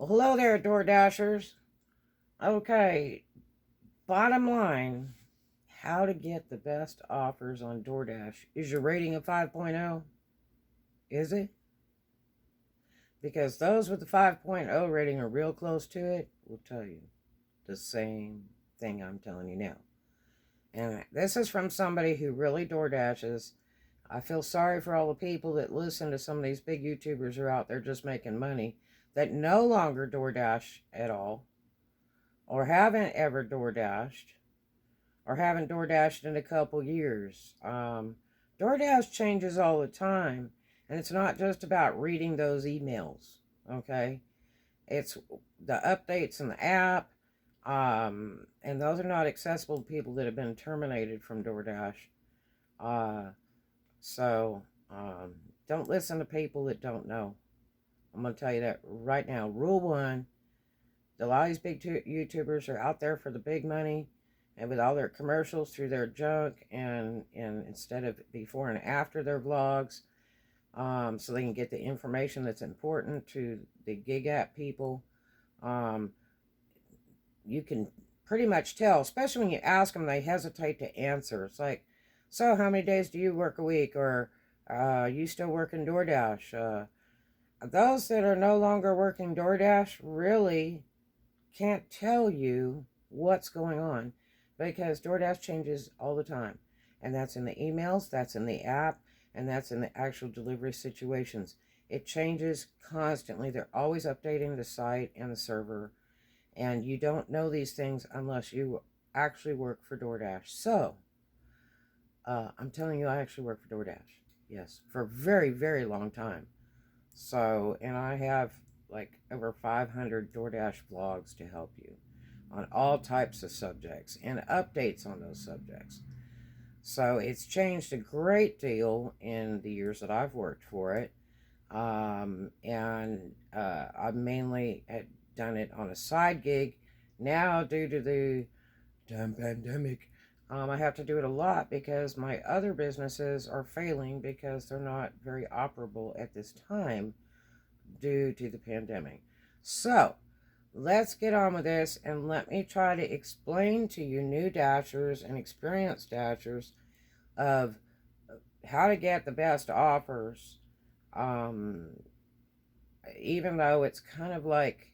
Well, hello there, DoorDashers. Okay, bottom line, how to get the best offers on DoorDash. Is your rating a 5.0? Is it? Because those with the 5.0 rating are real close to it will tell you the same thing I'm telling you now. And this is from somebody who really DoorDashes. I feel sorry for all the people that listen to some of these big YouTubers who are out there just making money that no longer DoorDash at all, or haven't ever DoorDashed, or haven't DoorDashed in a couple years. DoorDash changes all the time, and it's not just about reading those emails, okay? It's the updates in the app, and those are not accessible to people that have been terminated from DoorDash. So, don't listen to people that don't know. I'm going to tell you that right now. Rule one, a lot of these big YouTubers are out there for the big money and with all their commercials through their junk and instead of before and after their vlogs, so they can get the information that's important to the gig app people. You can pretty much tell, especially when you ask them, they hesitate to answer. It's like, so how many days do you work a week? Or you still working DoorDash? Those that are no longer working DoorDash really can't tell you what's going on because DoorDash changes all the time. And that's in the emails, that's in the app, and that's in the actual delivery situations. It changes constantly. They're always updating the site and the server. And you don't know these things unless you actually work for DoorDash. So, I'm telling you, I actually work for DoorDash. Yes, for a very, very long time. So, and I have like over 500 DoorDash vlogs to help you on all types of subjects and updates on those subjects. So it's changed a great deal in the years that I've worked for it. I've mainly done it on a side gig. Now, due to the damn pandemic, I have to do it a lot because my other businesses are failing because they're not very operable at this time due to the pandemic. So, let's get on with this and let me try to explain to you new dashers and experienced dashers of how to get the best offers, even though it's kind of like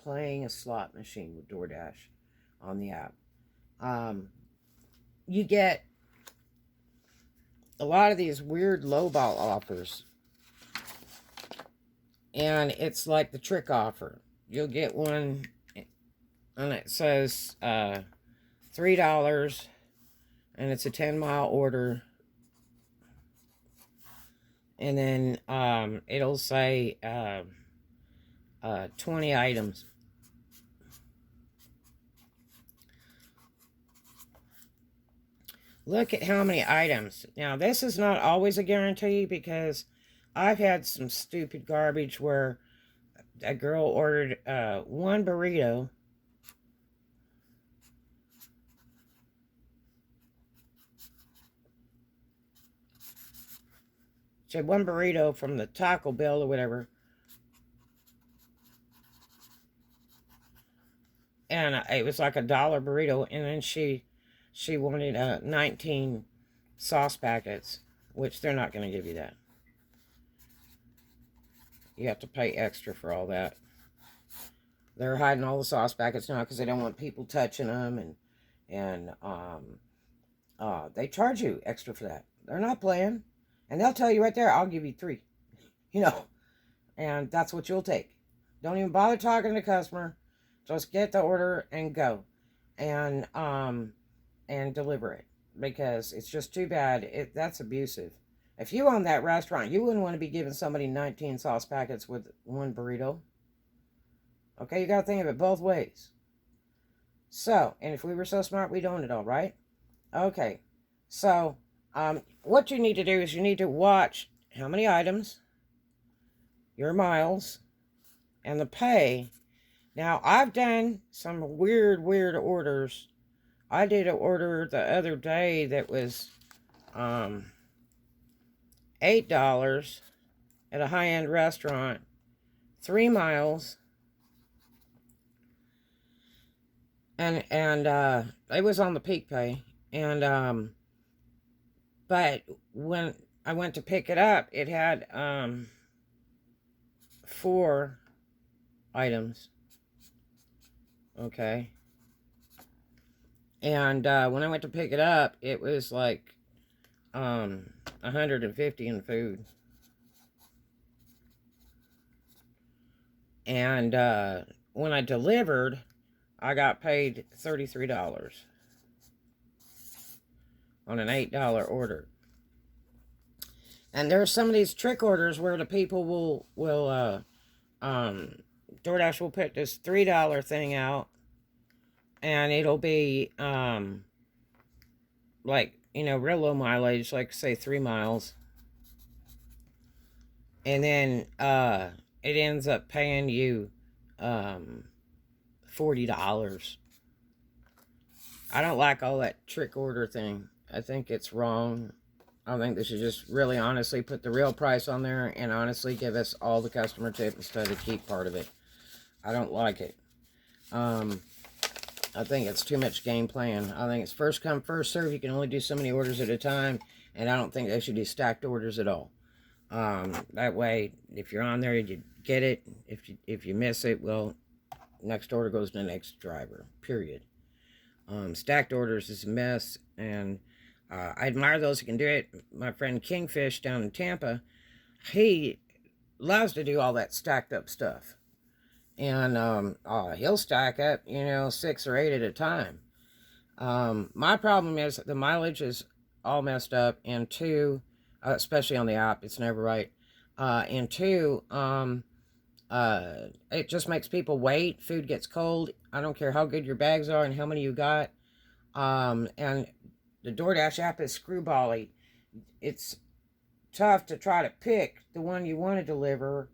playing a slot machine with DoorDash on the app. You get a lot of these weird lowball offers, and it's like the trick offer. You'll get one and it says $3 and it's a 10-mile order, and then it'll say 20 items. Look at how many items. Now, this is not always a guarantee because I've had some stupid garbage where a girl ordered one burrito. She had one burrito from the Taco Bell or whatever. And it was like $1 burrito. And then she wanted 19 sauce packets, which they're not going to give you that. You have to pay extra for all that. They're hiding all the sauce packets now because they don't want people touching them, and they charge you extra for that. They're not playing, and they'll tell you right there, "I'll give you 3," and that's what you'll take. Don't even bother talking to the customer. Just get the order and go, and deliver it because it's just too bad. That's abusive. If you own that restaurant, you wouldn't want to be giving somebody 19 sauce packets with one burrito. Okay, you got to think of it both ways. So, and if we were so smart, we'd own it all, right? Okay, so what you need to do is you need to watch how many items, your miles, and the pay. Now, I've done some weird orders. I did an order the other day that was $8 at a high-end restaurant, 3 miles, and it was on the peak pay, and but when I went to pick it up, it had 4 items. Okay. And when I went to pick it up, it was like 150 in food. And when I delivered, I got paid $33 on an $8 order. And there's some of these trick orders where the people will DoorDash will put this $3 thing out, and it'll be like, real low mileage, like say 3 miles. And then it ends up paying you $40. I don't like all that trick order thing. I think it's wrong. I think they should just really honestly put the real price on there and honestly give us all the customer tip instead of keep part of it. I don't like it. I think it's too much game plan. I think it's first come, first serve. You can only do so many orders at a time, and I don't think they should do stacked orders at all. That way, if you're on there, you get it. If you miss it, well, next order goes to the next driver, period. Stacked orders is a mess, and I admire those who can do it. My friend Kingfish down in Tampa, he loves to do all that stacked up stuff. And he'll stack up, 6 or 8 at a time. My problem is the mileage is all messed up, and 2, especially on the app, it's never right. And 2, it just makes people wait. Food gets cold. I don't care how good your bags are and how many you got. And the DoorDash app is screwbally. It's tough to try to pick the one you want to deliver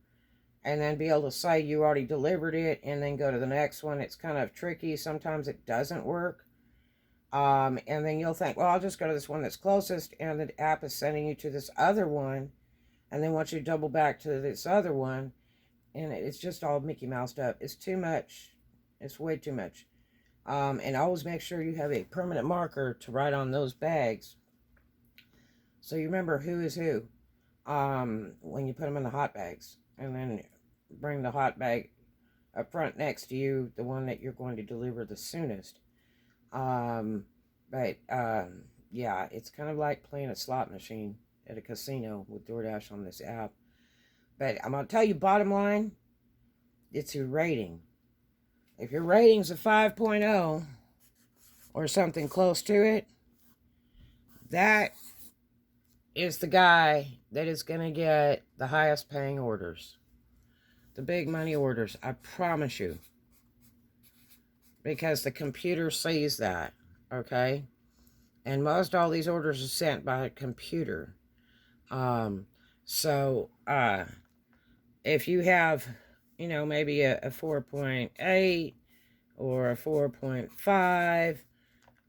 and then be able to say you already delivered it and then go to the next one. It's kind of tricky. Sometimes it doesn't work. And then you'll think, well, I'll just go to this one that's closest, and the app is sending you to this other one, and then once you double back to this other one, and it's just all Mickey Moused up. It's too much. It's way too much. And always make sure you have a permanent marker to write on those bags, so you remember who is who when you put them in the hot bags. And then bring the hot bag up front next to you, the one that you're going to deliver the soonest. Yeah, it's kind of like playing a slot machine at a casino with DoorDash on this app. But I'm going to tell you, bottom line, it's your rating. If your rating's a 5.0 or something close to it, that is the guy that is going to get the highest paying orders. The big money orders, I promise you. Because the computer sees that, okay? And most all these orders are sent by a computer. If you have, maybe a 4.8 or a 4.5,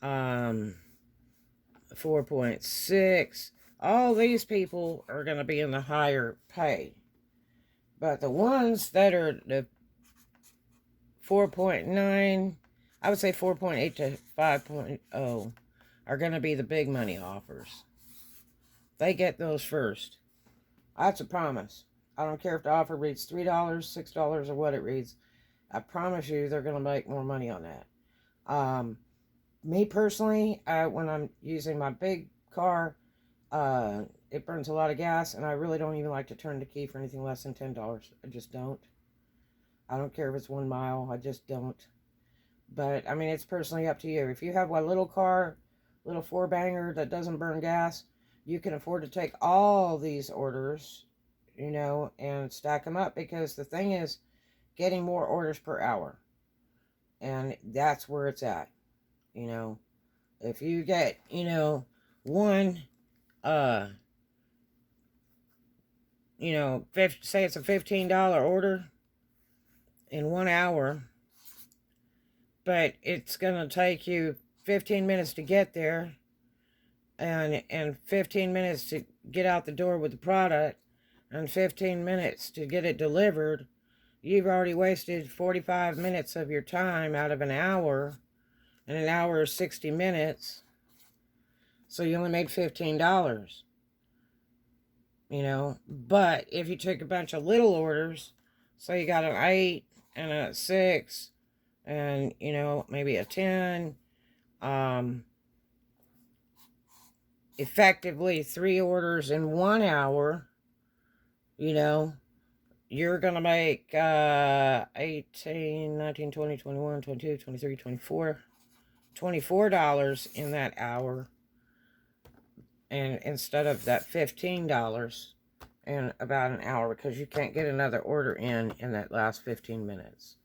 4.6, all these people are going to be in the higher pay. But the ones that are the 4.9, I would say 4.8 to 5.0, are going to be the big money offers. They get those first. That's a promise. I don't care if the offer reads $3, $6, or what it reads. I promise you they're going to make more money on that. Me personally, when I'm using my big car, it burns a lot of gas, and I really don't even like to turn the key for anything less than $10. I just don't. I don't care if it's 1 mile. I just don't. But, I mean, it's personally up to you. If you have a little car, little 4-banger that doesn't burn gas, you can afford to take all these orders, and stack them up. Because the thing is, getting more orders per hour. And that's where it's at. If you get, one, say it's a $15 order in 1 hour, but it's going to take you 15 minutes to get there and 15 minutes to get out the door with the product and 15 minutes to get it delivered. you've already wasted 45 minutes of your time out of an hour, and an hour is 60 minutes. So you only made $15, But if you took a bunch of little orders, so you got an 8 and a 6 and, maybe a 10, effectively 3 orders in 1 hour, you're going to make 18, 19, 20, 21, 22, 23, 24, $24 in that hour. And instead of that $15 in about an hour, because you can't get another order in that last 15 minutes.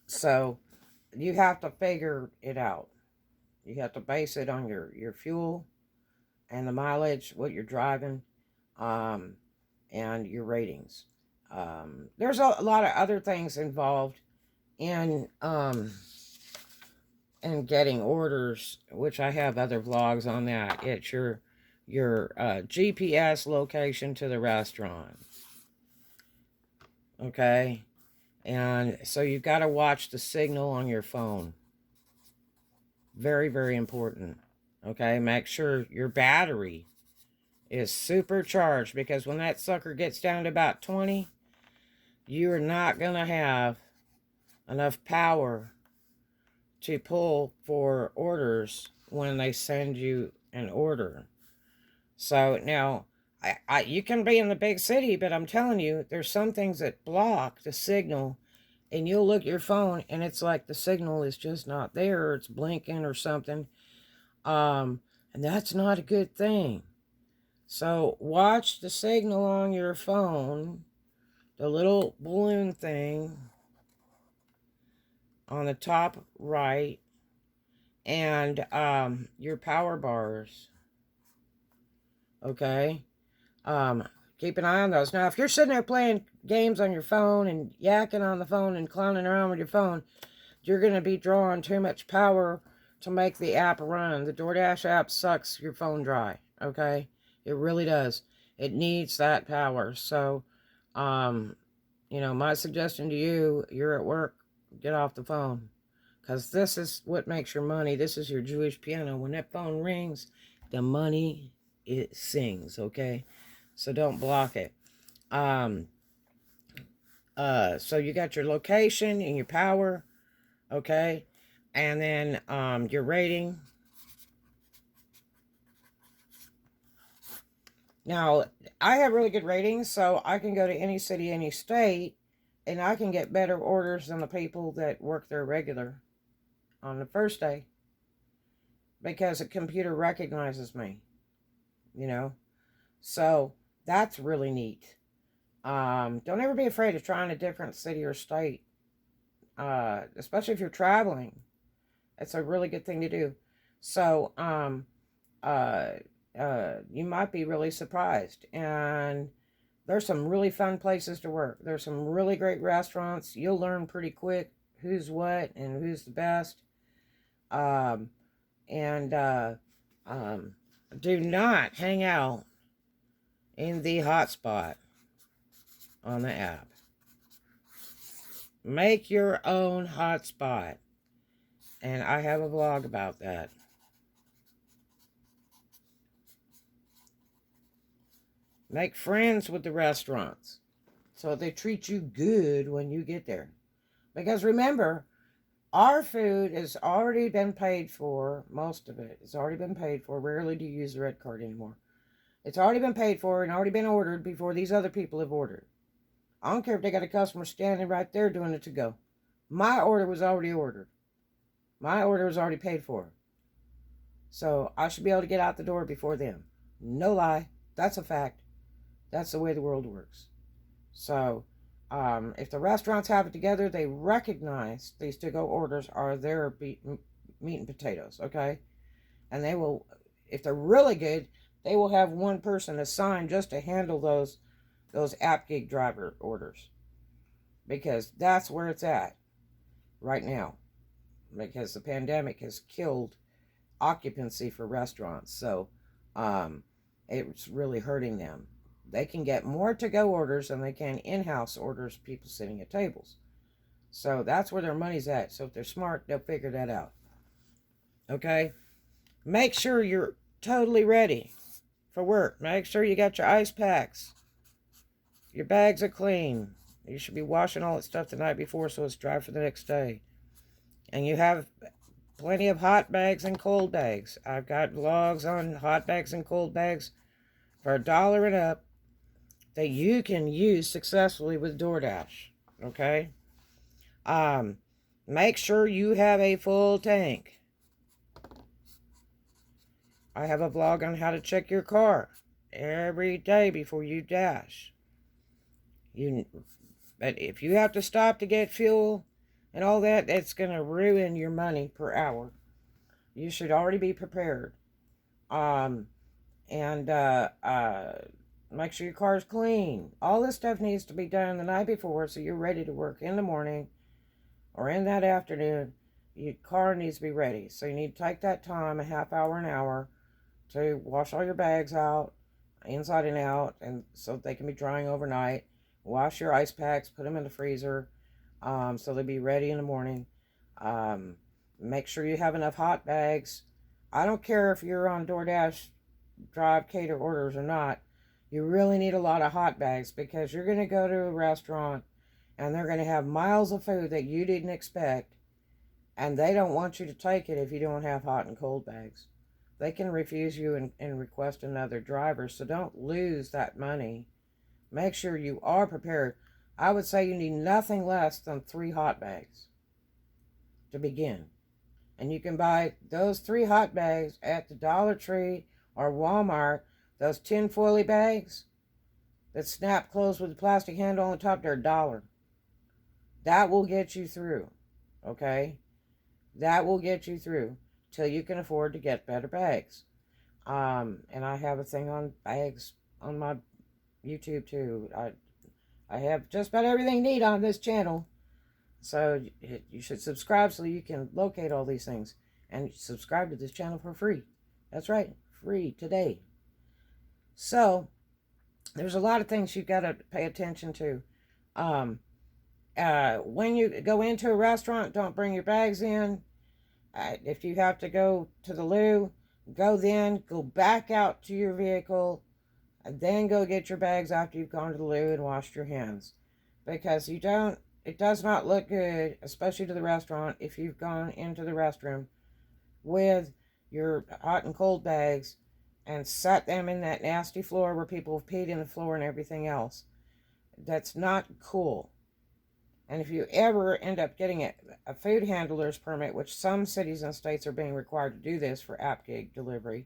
So you have to figure it out. You have to base it on your fuel and the mileage, what you're driving, and your ratings. There's a lot of other things involved in getting orders, which I have other vlogs on that. It's your GPS location to the restaurant. Okay? And so you've got to watch the signal on your phone. Very, very important. Okay? Make sure your battery is supercharged, because when that sucker gets down to about 20, you are not going to have enough power to pull for orders when they send you an order. So now, you can be in the big city, but I'm telling you, there's some things that block the signal, and you'll look at your phone, and it's like the signal is just not there, or it's blinking or something, and that's not a good thing. So watch the signal on your phone, the little balloon thing on the top right, and your power bars. Okay? Keep an eye on those. Now, if you're sitting there playing games on your phone and yakking on the phone and clowning around with your phone, you're going to be drawing too much power to make the app run. The DoorDash app sucks your phone dry. Okay? It really does. It needs that power. So, my suggestion to you, you're at work, get off the phone. Because this is what makes your money. This is your Jewish piano. When that phone rings, the money, it sings, okay? So don't block it. So you got your location and your power, okay? And then your rating. Now, I have really good ratings, so I can go to any city, any state, and I can get better orders than the people that work there regular on the first day, because a computer recognizes me, so that's really neat. Don't ever be afraid of trying a different city or state, especially if you're traveling. It's a really good thing to do. So you might be really surprised, and there's some really fun places to work. There's some really great restaurants. You'll learn pretty quick who's what and who's the best. Do not hang out in the hotspot on the app. Make your own hotspot. And I have a vlog about that. Make friends with the restaurants so they treat you good when you get there. Because remember, our food has already been paid for. Most of it has already been paid for. Rarely do you use the red card anymore. It's already been paid for and already been ordered before these other people have ordered. I don't care if they got a customer standing right there doing it to go. My order was already ordered. My order was already paid for. So I should be able to get out the door before them. No lie. That's a fact. That's the way the world works. So if the restaurants have it together, they recognize these to-go orders are their meat and potatoes, okay? And they will, if they're really good, they will have one person assigned just to handle those app gig driver orders. Because that's where it's at right now. Because the pandemic has killed occupancy for restaurants. So it's really hurting them. They can get more to-go orders than they can in-house orders, people sitting at tables. So that's where their money's at. So if they're smart, they'll figure that out. Okay? Make sure you're totally ready for work. Make sure you got your ice packs. Your bags are clean. You should be washing all that stuff the night before so it's dry for the next day. And you have plenty of hot bags and cold bags. I've got vlogs on hot bags and cold bags for $1 and up that you can use successfully with DoorDash. Okay? Make sure you have a full tank. I have a vlog on how to check your car every day before you dash. But if you have to stop to get fuel and all that, that's going to ruin your money per hour. You should already be prepared. And make sure your car's clean. All this stuff needs to be done the night before so you're ready to work in the morning or in that afternoon. Your car needs to be ready. So you need to take that time, a half hour, an hour, to wash all your bags out, inside and out, and so they can be drying overnight. Wash your ice packs, put them in the freezer, so they'll be ready in the morning. Make sure you have enough hot bags. I don't care if you're on DoorDash, Drive, Cater orders or not. You really need a lot of hot bags because you're going to go to a restaurant and they're going to have miles of food that you didn't expect, and they don't want you to take it if you don't have hot and cold bags. They can refuse you and request another driver, so don't lose that money. Make sure you are prepared. I would say you need nothing less than 3 hot bags to begin. And you can buy those 3 hot bags at the Dollar Tree or Walmart. Those tin foily bags that snap closed with a plastic handle on the top, they're $1. That will get you through, okay? That will get you through till you can afford to get better bags. And I have a thing on bags on my YouTube too. I have just about everything neat on this channel. So you should subscribe so you can locate all these things. And subscribe to this channel for free. That's right, free today. So there's a lot of things you've got to pay attention to. When you go into a restaurant, don't bring your bags in. If you have to go to the loo, go then. Go back out to your vehicle. And then go get your bags after you've gone to the loo and washed your hands. Because it does not look good, especially to the restaurant, if you've gone into the restroom with your hot and cold bags and set them in that nasty floor where people have peed in the floor and everything else. That's not cool. And if you ever end up getting a food handler's permit, which some cities and states are being required to do this for app gig delivery,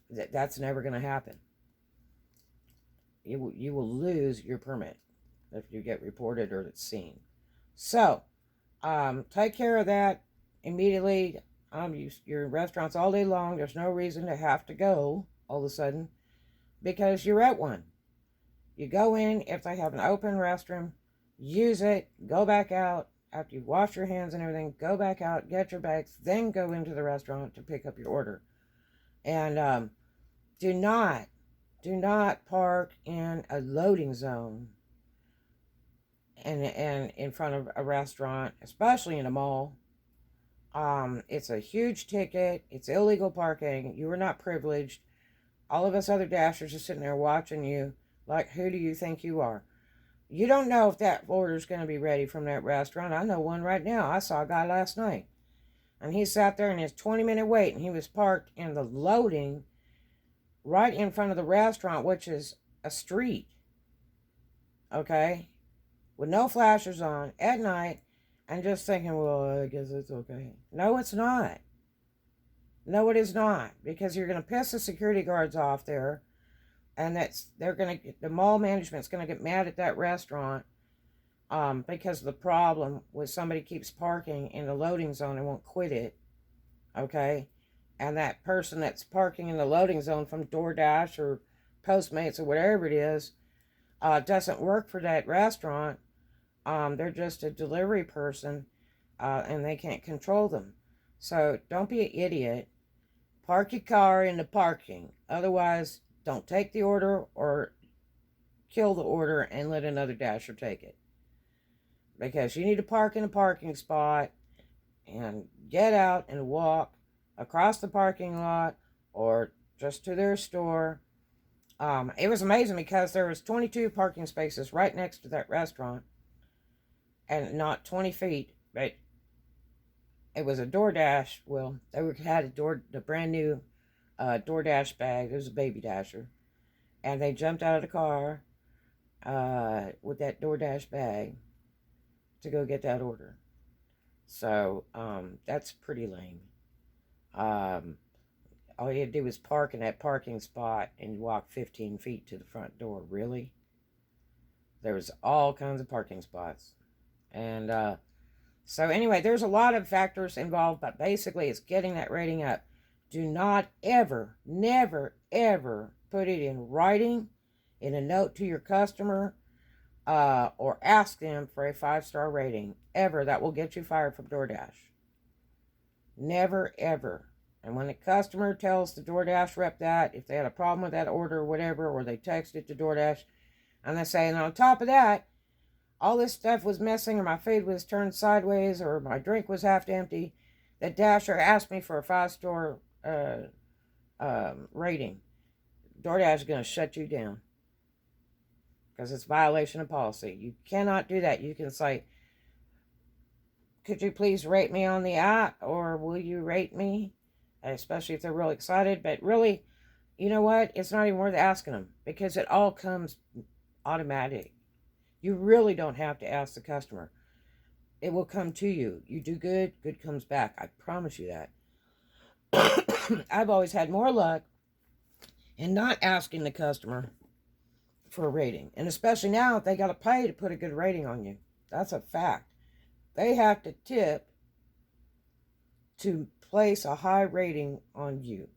that's never going to happen. You will lose your permit if you get reported or it's seen. So, take care of that immediately. You're in restaurants all day long. There's no reason to have to go all of a sudden because you're at one. You go in, if they have an open restroom, use it, go back out. After you wash your hands and everything, go back out, get your bags, then go into the restaurant to pick up your order. And do not park in a loading zone and in front of a restaurant, especially in a mall. It's a huge ticket. It's illegal parking. You are not privileged. All of us other dashers are sitting there watching you like, who do you think you are? You don't know if that order is going to be ready from that restaurant. I know one right now. I saw a guy last night, and he sat there in his 20-minute wait, and he was parked in the loading right in front of the restaurant, which is a street, okay, with no flashers on at night, and just thinking, well, I guess it's okay. No, it's not. No, it is not, because you're going to piss the security guards off there, and the mall management's going to get mad at that restaurant because of the problem with somebody keeps parking in the loading zone and won't quit it, okay? And that person that's parking in the loading zone from DoorDash or Postmates or whatever it is doesn't work for that restaurant. They're just a delivery person, and they can't control them. So don't be an idiot. Park your car in the parking. Otherwise, don't take the order or kill the order and let another dasher take it. Because you need to park in a parking spot and get out and walk across the parking lot or just to their store. It was amazing because there was 22 parking spaces right next to that restaurant, and not 20 feet, but it was a DoorDash. Well, they had the brand new DoorDash bag. It was a baby dasher, and they jumped out of the car with that DoorDash bag to go get that order. So that's pretty lame. All you had to do was park in that parking spot and walk 15 feet to the front door. Really? There was all kinds of parking spots. And so anyway, there's a lot of factors involved, but basically it's getting that rating up. Do not ever, never, ever put it in writing, in a note to your customer, or ask them for a 5-star rating. Ever. That will get you fired from DoorDash. Never, ever. And when the customer tells the DoorDash rep that, if they had a problem with that order or whatever, or they text it to DoorDash, and they say, and on top of that, all this stuff was missing, or my food was turned sideways, or my drink was half empty, the dasher asked me for a 5-star rating. DoorDash is going to shut you down. Because it's violation of policy. You cannot do that. You can say, could you please rate me on the app, or will you rate me? Especially if they're really excited. But really, you know what? It's not even worth asking them, because it all comes automatic. You really don't have to ask the customer. It will come to you. You do good, good comes back. I promise you that. I've always had more luck in not asking the customer for a rating. And especially now, they got to pay to put a good rating on you. That's a fact. They have to tip to place a high rating on you.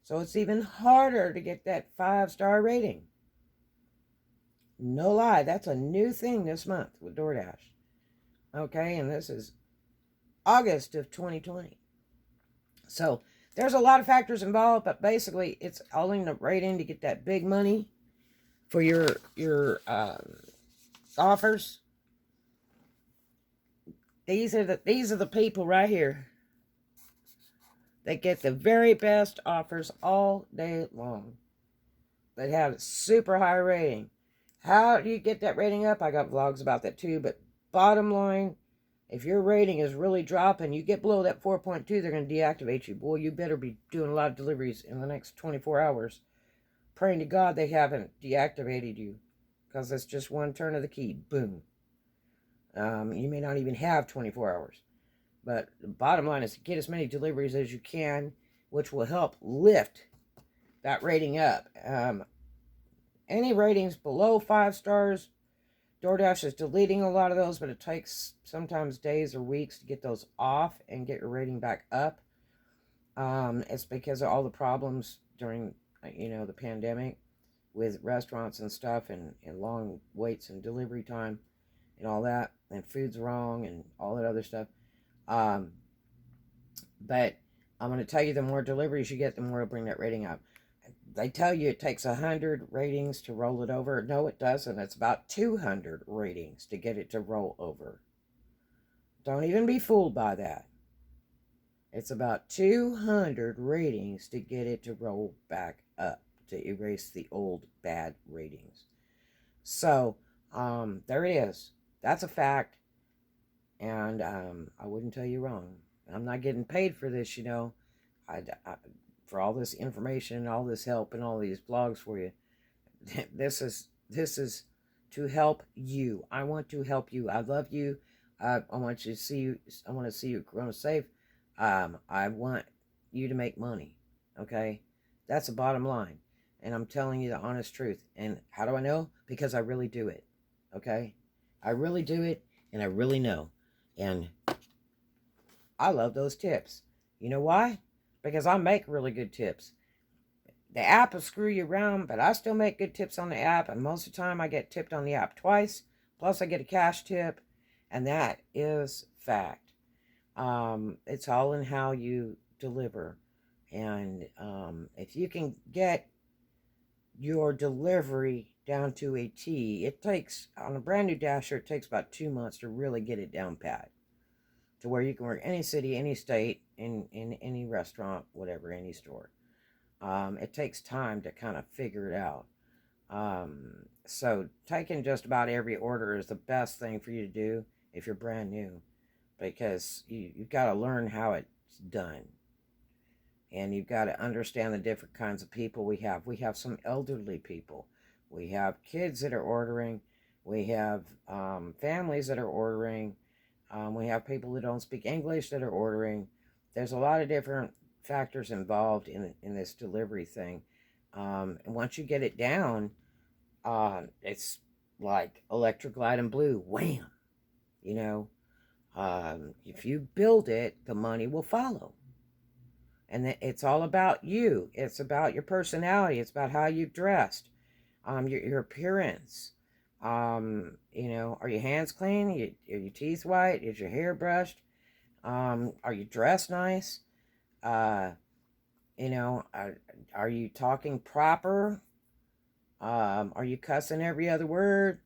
So it's even harder to get that 5-star rating. No lie, that's a new thing this month with DoorDash. Okay, and this is August of 2020. So there's a lot of factors involved, but basically it's all in the rating to get that big money for your offers. These are the people right here that get the very best offers all day long. That have a super high rating. How do you get that rating up? I got vlogs about that too, but bottom line, if your rating is really dropping, you get below that 4.2, they're going to deactivate you. Boy, you better be doing a lot of deliveries in the next 24 hours. Praying to God they haven't deactivated you, because it's just one turn of the key. Boom. You may not even have 24 hours. But the bottom line is to get as many deliveries as you can, which will help lift that rating up. Any ratings below 5 stars, DoorDash is deleting a lot of those, but it takes sometimes days or weeks to get those off and get your rating back up. It's because of all the problems during, the pandemic with restaurants and stuff, and long waits and delivery time and all that, and food's wrong and all that other stuff. But I'm going to tell you, the more deliveries you get, the more it'll bring that rating up. They tell you it takes 100 ratings to roll it over. No, it doesn't. It's about 200 ratings to get it to roll over. Don't even be fooled by that. It's about 200 ratings to get it to roll back up, to erase the old bad ratings. So, there it is. That's a fact. And I wouldn't tell you wrong. I'm not getting paid for this, for all this information and all this help and all these blogs for you. This is to help you. I want to help you. I love you. I want you to see you. I want to see you grow safe. I want you to make money. Okay, that's the bottom line, and I'm telling you the honest truth. And how do I know? Because I really do it. Okay, I really do it, and I really know. And I love those tips. You know why? Because I make really good tips. The app will screw you around, but I still make good tips on the app, and most of the time I get tipped on the app twice, plus I get a cash tip, and that is fact. It's all in how you deliver, and if you can get your delivery down to a T. It takes, on a brand new dasher, it takes about 2 months to really get it down pat, to where you can work any city, any state, in any restaurant, whatever, any store. It takes time to kind of figure it out. So taking just about every order is the best thing for you to do if you're brand new, because you've got to learn how it's done. And you've got to understand the different kinds of people we have. We have some elderly people. We have kids that are ordering. We have families that are ordering. We have people that don't speak English that are ordering. There's a lot of different factors involved in this delivery thing. And once you get it down, it's like electric light and blue. Wham! You know, if you build it, the money will follow. And it's all about you. It's about your personality. It's about how you've dressed, your appearance. You know, are your hands clean? Are your teeth white? Is your hair brushed? Are you dressed nice? You know, are you talking proper? Are you cussing every other word?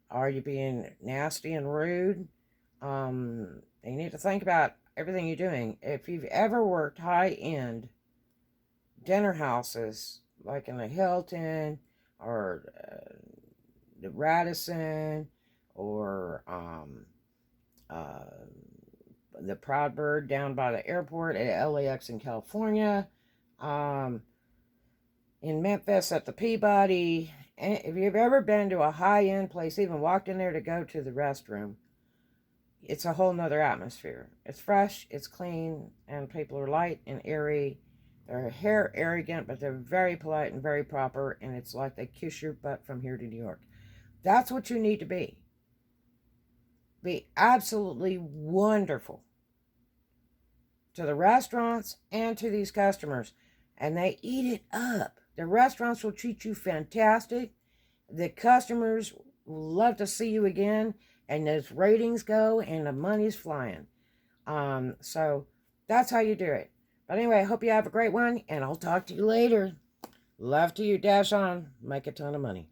Are you being nasty and rude? You need to think about everything you're doing. If you've ever worked high-end dinner houses, like in the Hilton or the Radisson or the Proud Bird down by the airport at LAX in California, in Memphis at the Peabody, and if you've ever been to a high-end place, even walked in there to go to the restroom, it's a whole nother atmosphere. It's fresh, it's clean, and people are light and airy. They're hair arrogant, but they're very polite and very proper, and it's like they kiss your butt from here to New York. That's what you need to be. Be absolutely wonderful to the restaurants and to these customers, and they eat it up. The restaurants will treat you fantastic. The customers will love to see you again, and those ratings go, and the money's flying. So that's how you do it. But anyway, I hope you have a great one, and I'll talk to you later. Love to you. Dash on. Make a ton of money.